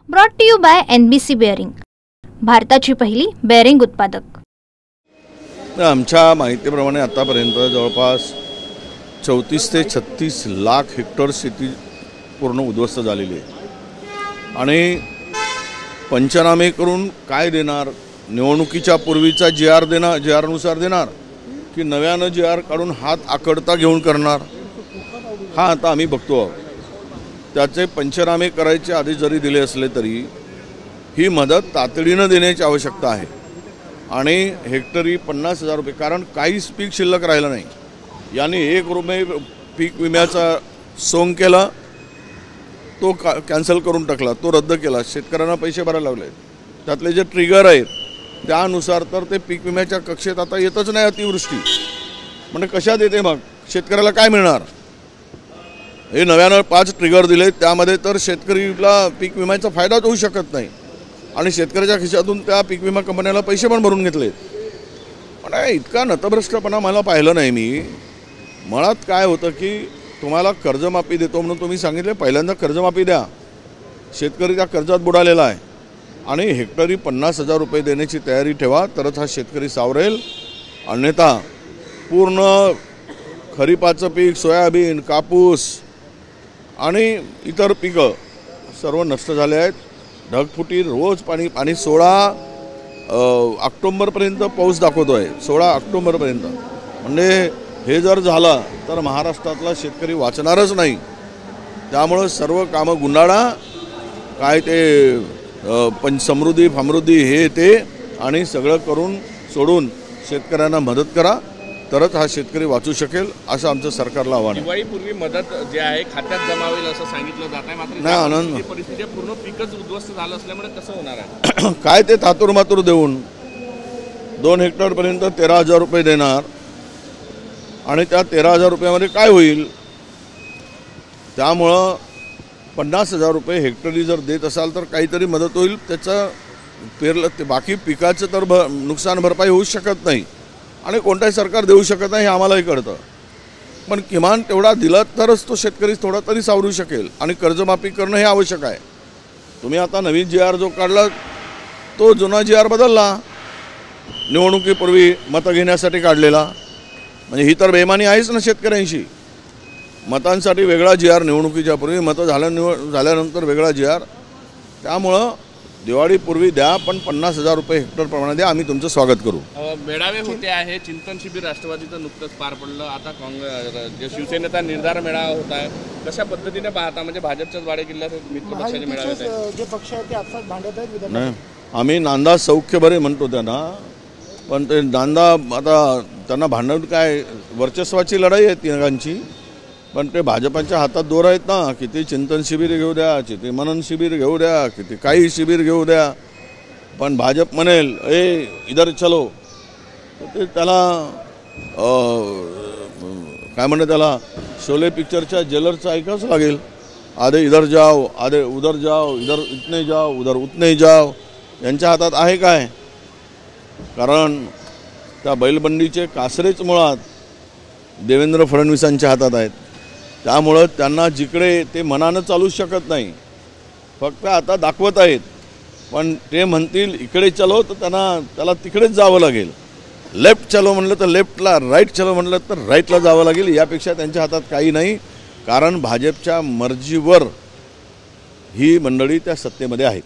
Brought to you by NBC bearing, भारताची पहिली bearing उत्पादक। आमच्या माहितीप्रमाणे आतापर्यंत जवळपास 34 ते 36 लाख हेक्टर शेती पूर्ण उद्ध्वस्त झालेली आहे आणि पंचनामे करून काय देणार? निवडणुकीच्या पूर्वीचा GR देणार, GR नुसार देणार की नव्यानं GR काढून हात आकडता घेऊन करणार? हा आता आम्ही बघतो आहोत। त्याचे पंचनामे करायचे आधी जरी दिले असले तरी ही मदत तातडीनं देण्याची आवश्यकता आहे आणि हेक्टरी 50,000 रुपये, कारण काहीच पीक शिल्लक राहिलं नाही। याने 1 रुपये पीक विम्याचा सोंग केला, तो कॅन्सल करून टाकला, तो रद्द केला, शेतकऱ्यांना पैसे भरायला लागले। त्यातले जे ट्रिगर आहेत त्यानुसार तर ते पीक विम्याच्या कक्षेत आता येतच नाही। अतिवृष्टी म्हणजे कशात येते? मग शेतकऱ्याला काय मिळणार? हे नव्यानं 5 ट्रिगर दिले, त्यामध्ये तर शेतकरीला पीक विम्याचा फायदाच होऊ शकत नाही आणि शेतकऱ्याच्या खिशातून त्या पीक विमा कंपन्याला पैसे पण भरून घेतले। पण इतका नतभ्रष्टपणा मला पाहिलं नाही मी। मुळात काय होतं की तुम्हाला कर्जमाफी देतो म्हणून तुम्ही सांगितले पहिल्यांदा कर्जमाफी द्या, शेतकरी त्या कर्जात बुडालेला आहे आणि हेक्टरी 50,000 रुपये देण्याची तयारी ठेवा, तरच हा शेतकरी सावरेल। अन्यथा पूर्ण खरीपाचं पीक, सोयाबीन, कापूस आणि इतर पिकं सर्व नष्ट झाले आहेत। ढगफुटी, रोज पाणी 16 ऑक्टोबरपर्यंत पाऊस दाखवतो आहे, 16 ऑक्टोबरपर्यंत। म्हणजे हे जर झालं तर महाराष्ट्रातला शेतकरी वाचणारच नाही। त्यामुळे सर्व कामं गुंडाळा, काय ते समृद्धी फामृद्धी हे ते आणि सगळं करून सोडून शेतकऱ्यांना मदत करा, तरच हा शेतकरी वाचू शकेल, असं आमचं सरकारला आव्हान आहे। दिवाळीपूर्वी मदत जे आहे खात्यात जमा होईल असं सांगितलं जात आहे, मात्र नाही आनंद परिस्थिती पूर्ण पीकच उद्ध्वस्त झालं असल्यामुळे कसं होणार आहे? काय ते थातूरमातूर देऊन 2 हेक्टरपर्यंत 13,000 रुपये देणार आणि त्या 13,000 रुपयामध्ये काय होईल? त्यामुळं 50,000 रुपये हेक्टरी जर देत असाल तर काहीतरी मदत होईल। त्याचं पेरलं ते बाकी पिकाचं तर नुकसान भरपाई होऊ शकत नाही आणि कोणताही सरकार देऊ शकत नाही, हे आम्हालाही कळतं। पण किमान तेवढा दिला तरच तो शेतकरी थोडा तरी सावरू शकेल आणि कर्जमाफी करणं हे आवश्यक आहे। तुम्ही आता नवीन GR जो काढला तो जुना GR बदलला, निवडणुकीपूर्वी मतं घेण्यासाठी काढलेला। म्हणजे ही तर बेईमानी आहेच ना शेतकऱ्यांशी। मतांसाठी वेगळा GR, निवडणुकीच्या पूर्वी मतं झाल्यानंतर वेगळा GR। त्यामुळं दिवाळीपूर्वी द्या, पण 50,000 रुपये हेक्टर प्रमाणे द्या, आम्ही तुमचं स्वागत करू। मेळावे होते आहे, चिंतन शिबिर राष्ट्रवादीचं नुकतंच पार पडलं, आता काँग्रेस शिवसेनेचा निर्धार मेळावा होत आहे, कशा पद्धतीने पाहता? म्हणजे भाजपच्याच वाडे किल्ल्यात मित्र पक्षाचे मेळावे जे पक्ष आहेत ते आत्ताच भांडत आहेत। नाही, आम्ही नांदा सौख्य बरे म्हणतो त्यांना, पण ते नांदा आता त्यांना भांडण काय, वर्चस्वाची लढाई आहे तिघांची, पण ते भाजपाच्या हातात दोर आहेत ना। किती चिंतन शिबिर घेऊ द्या, किती मनन शिबिर घेऊ द्या, किती काही शिबिर घेऊ द्या, पण भाजप म्हणेल ए इधर चलो, ते त्याला काय म्हणतात, त्याला शोले पिक्चरच्या जेलरचं ऐकावंच लागेल। आधे इधर जाओ, आधे उधर जाओ, इधर इतने जाओ, उधर उतने जाओ। यांच्या हातात आहे काय? कारण त्या बैलबंडीचे कासरेच मुळात देवेंद्र फडणवीसांच्या हातात आहेत। त्यामुळं त्यांना जिकडे ते मनानं चालू शकत नाही, फक्त आता दाखवत आहेत, पण ते म्हणतील इकडे चलो तर त्याला तिकडेच जावं लागेल। लेफ्ट चलो म्हणलं तर लेफ्टला, राईट चलो म्हणलं तर राईटला जावं लागेल। यापेक्षा त्यांच्या हातात काही नाही, कारण भाजपच्या मर्जीवर ही मंडळी त्या सत्तेमध्ये आहेत।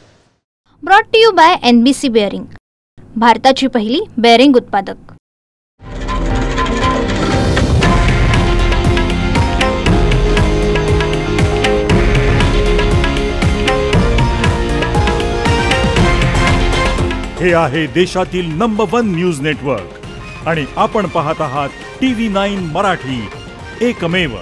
Brought to you by NBC bearing, भारताची पहिली बेअरिंग उत्पादक। हे आहे देशातील नंबर 1 न्यूज नेटवर्क आणि आपण पाहत आहात TV9 मराठी, एकमेव।